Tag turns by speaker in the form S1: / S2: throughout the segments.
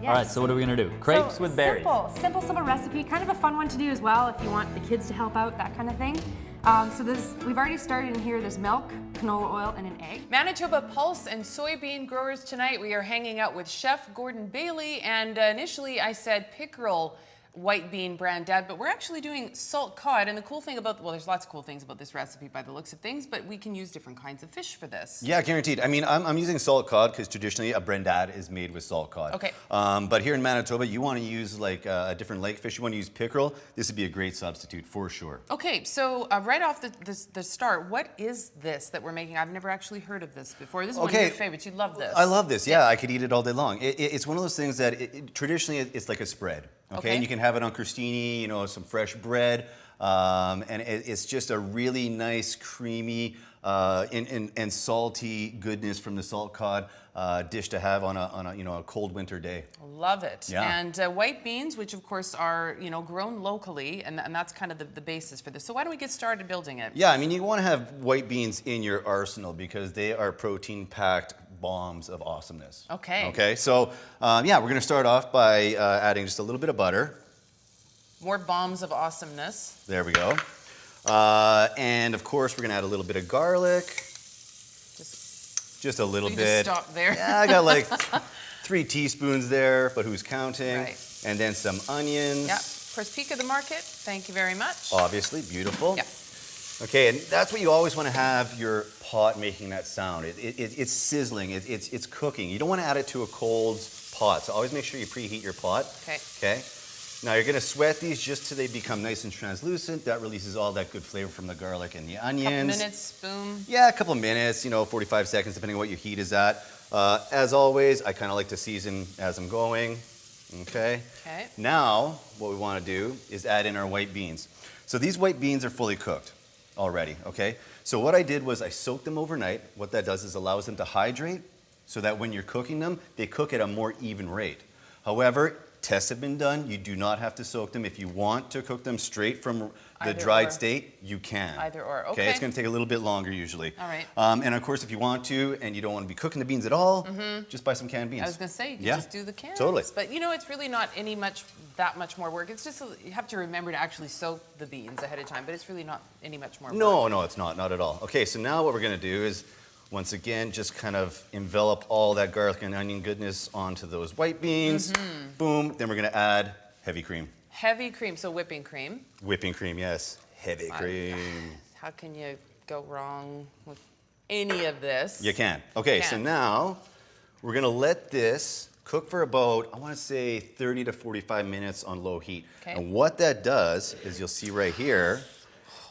S1: Yes.
S2: All right, so what are we gonna do? Crepes with berries.
S1: Simple recipe. Kind of a fun one to do as well if you want the kids to help out, that kind of thing. We've already started in here. There's milk, canola oil, and an egg.
S3: Manitoba pulse and soybean growers tonight. We are hanging out with Chef Gordon Bailey, and initially I said pickerel white bean brandade, but we're actually doing salt cod. And the cool thing about, well, there's lots of cool things about this recipe by the looks of things, but we can use different kinds of fish for this.
S4: Yeah, guaranteed. I mean, I'm using salt cod because traditionally a brandade is made with salt cod.
S3: Okay.
S4: But here in Manitoba, you want to use like a different lake fish. You want to use pickerel. This would be a great substitute for sure.
S3: Okay, so right off the start, what is this that we're making? I've never actually heard of this before. This is one of your favorites. You love this.
S4: I love this. Yeah, I could eat it all day long. It's one of those things that traditionally it's like a spread. Okay, and you can have it on crostini, you know, some fresh bread, and it's just a really nice, creamy, and salty goodness from the salt cod dish to have on a cold winter day.
S3: Love it.
S4: Yeah.
S3: And white beans, which of course are grown locally, and that's kind of the basis for this. So why don't we get started building it?
S4: Yeah, I mean, you want to have white beans in your arsenal because they are protein-packed bombs of awesomeness.
S3: Okay.
S4: Okay, so yeah, we're going to start off by adding just a little bit of butter.
S3: More bombs of awesomeness.
S4: There we go. And of course, we're going to add a little bit of garlic. Just a little bit.
S3: Just stop there.
S4: Yeah, I got like 3 teaspoons there, but who's counting?
S3: Right.
S4: And then some onions.
S3: Yeah. First peek of the market. Thank you very much.
S4: Obviously, beautiful.
S3: Yeah.
S4: Okay, and that's what you always want to have your pot making that sound. It's sizzling, it's cooking. You don't want to add it to a cold pot, so always make sure you preheat your pot.
S3: Okay.
S4: Okay. Now you're going to sweat these just till they become nice and translucent. That releases all that good flavor from the garlic and the onions.
S3: Couple minutes, boom.
S4: Yeah, a couple of minutes, 45 seconds, depending on what your heat is at. As always, I kind of like to season as I'm going. Okay.
S3: Okay.
S4: Now, what we want to do is add in our white beans. So these white beans are fully cooked already, okay? So what I did was I soaked them overnight. What that does is allows them to hydrate so that when you're cooking them, they cook at a more even rate. However, tests have been done. You do not have to soak them. If you want to cook them straight from the dried state, you can.
S3: Either or,
S4: Okay, it's going to take a little bit longer usually.
S3: All right.
S4: And of course, if you want to and you don't want to be cooking the beans at all, just buy some canned beans.
S3: I was going to say, you can just do the cans.
S4: Totally.
S3: But it's really not that much more work. It's just you have to remember to actually soak the beans ahead of time, but it's really not any much more work.
S4: No, it's not at all. Okay, so now what we're going to do is, once again, just kind of envelop all that garlic and onion goodness onto those white beans. Boom, then we're going to add heavy cream.
S3: Heavy cream, so whipping cream.
S4: Whipping cream, yes. Heavy cream.
S3: How can you go wrong with any of this?
S4: You can. Okay, so now we're going to let this cook for about, I want to say 30 to 45 minutes on low heat.
S3: Okay.
S4: And what that does is you'll see right here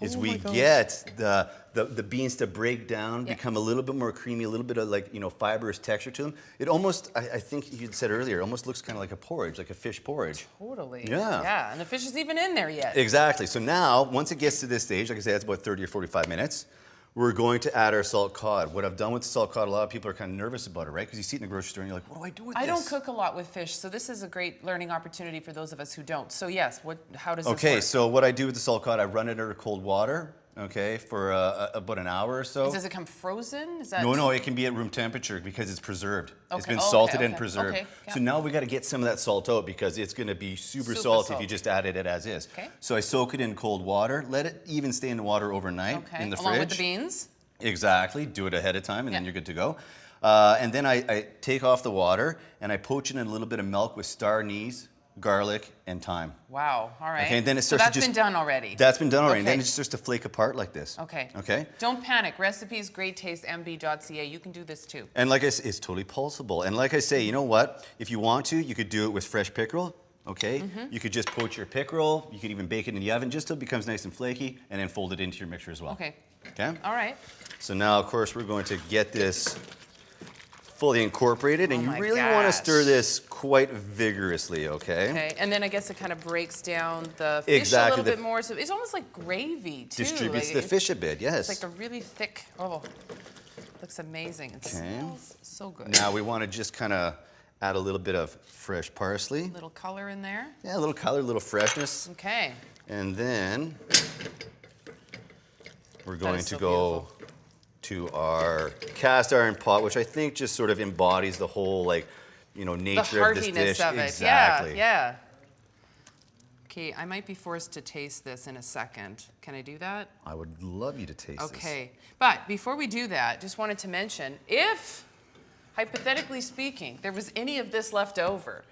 S4: is we get the beans to break down, become a little bit more creamy, a little bit of fibrous texture to them. It almost, I think you said earlier, almost looks kind of like a porridge, like a fish porridge.
S3: Totally.
S4: Yeah.
S3: Yeah, and the fish isn't even in there yet.
S4: Exactly. So now, once it gets to this stage, like I said, it's about 30 or 45 minutes, we're going to add our salt cod. What I've done with the salt cod, a lot of people are kind of nervous about it, right? Because you see it in the grocery store and you're like, what do I do with this?
S3: I don't cook a lot with fish, so this is a great learning opportunity for those of us who don't. So yes, how does this work?
S4: Okay, so what I do with the salt cod, I run it under cold water, okay, for about an hour or so.
S3: Does it come frozen? Is that...
S4: No, it can be at room temperature because it's preserved.
S3: Okay.
S4: It's been salted and preserved.
S3: Okay. Yeah.
S4: So now we got to get some of that salt out because it's going to be super salty if you just added it as is.
S3: Okay.
S4: So I soak it in cold water, let it even stay in the water overnight in the fridge.
S3: Along with the beans?
S4: Exactly. Do it ahead of time and then you're good to go. And then I take off the water and I poach it in a little bit of milk with star anise, garlic, and thyme.
S3: Wow. All right.
S4: Okay, and then it
S3: so
S4: starts
S3: that's been done already?
S4: That's been done already.
S3: Okay.
S4: And then it just starts to flake apart like this.
S3: Okay.
S4: Okay?
S3: Don't panic. Recipes, great taste, MB.ca. You can do this too.
S4: And like I say, it's totally pulsable. And like I say, you know what? If you want to, you could do it with fresh pickerel. Okay? You could just poach your pickerel. You could even bake it in the oven just till it becomes nice and flaky and then fold it into your mixture as well.
S3: Okay.
S4: Okay?
S3: All right.
S4: So now, of course, we're going to get this fully incorporated, and you really want to stir this quite vigorously, okay?
S3: Okay, and then I guess it kind of breaks down the fish a little bit more, so it's almost like gravy, too.
S4: Distributes the fish a bit, yes.
S3: It's like a really thick, looks amazing. It smells so good.
S4: Now we want to just kind of add a little bit of fresh parsley.
S3: A little color in there.
S4: Yeah, a little color, a little freshness.
S3: Okay.
S4: And then we're going to go to our cast iron pot, which I think just sort of embodies the whole nature
S3: the
S4: of this
S3: heartiness
S4: dish.
S3: of it.
S4: Exactly.
S3: Yeah. Okay, I might be forced to taste this in a second. Can I do that?
S4: I would love you to taste this.
S3: Okay, but before we do that, just wanted to mention, if, hypothetically speaking, there was any of this left over,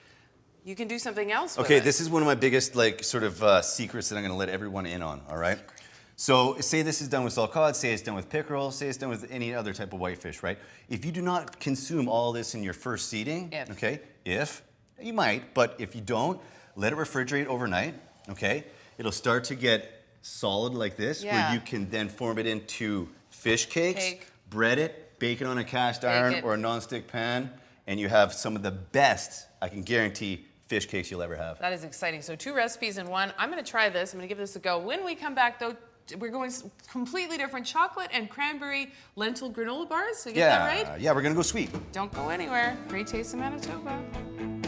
S3: you can do something else with
S4: Okay,
S3: it.
S4: this is one of my biggest secrets that I'm gonna let everyone in on, all right? So say this is done with salt cod, say it's done with pickerel, say it's done with any other type of whitefish, right? If you do not consume all this in your first seating, you might, but if you don't, let it refrigerate overnight, okay? It'll start to get solid like this, where you can then form it into fish cakes, bread it, bake it on a cast iron or a nonstick pan, and you have some of the best, I can guarantee, fish cakes you'll ever have.
S3: That is exciting. So 2 recipes in one. I'm gonna try this. I'm gonna give this a go. When we come back though, we're going completely different chocolate and cranberry lentil granola bars. So you get that right?
S4: Yeah, we're gonna go sweet.
S3: Don't go anywhere. Great taste of Manitoba.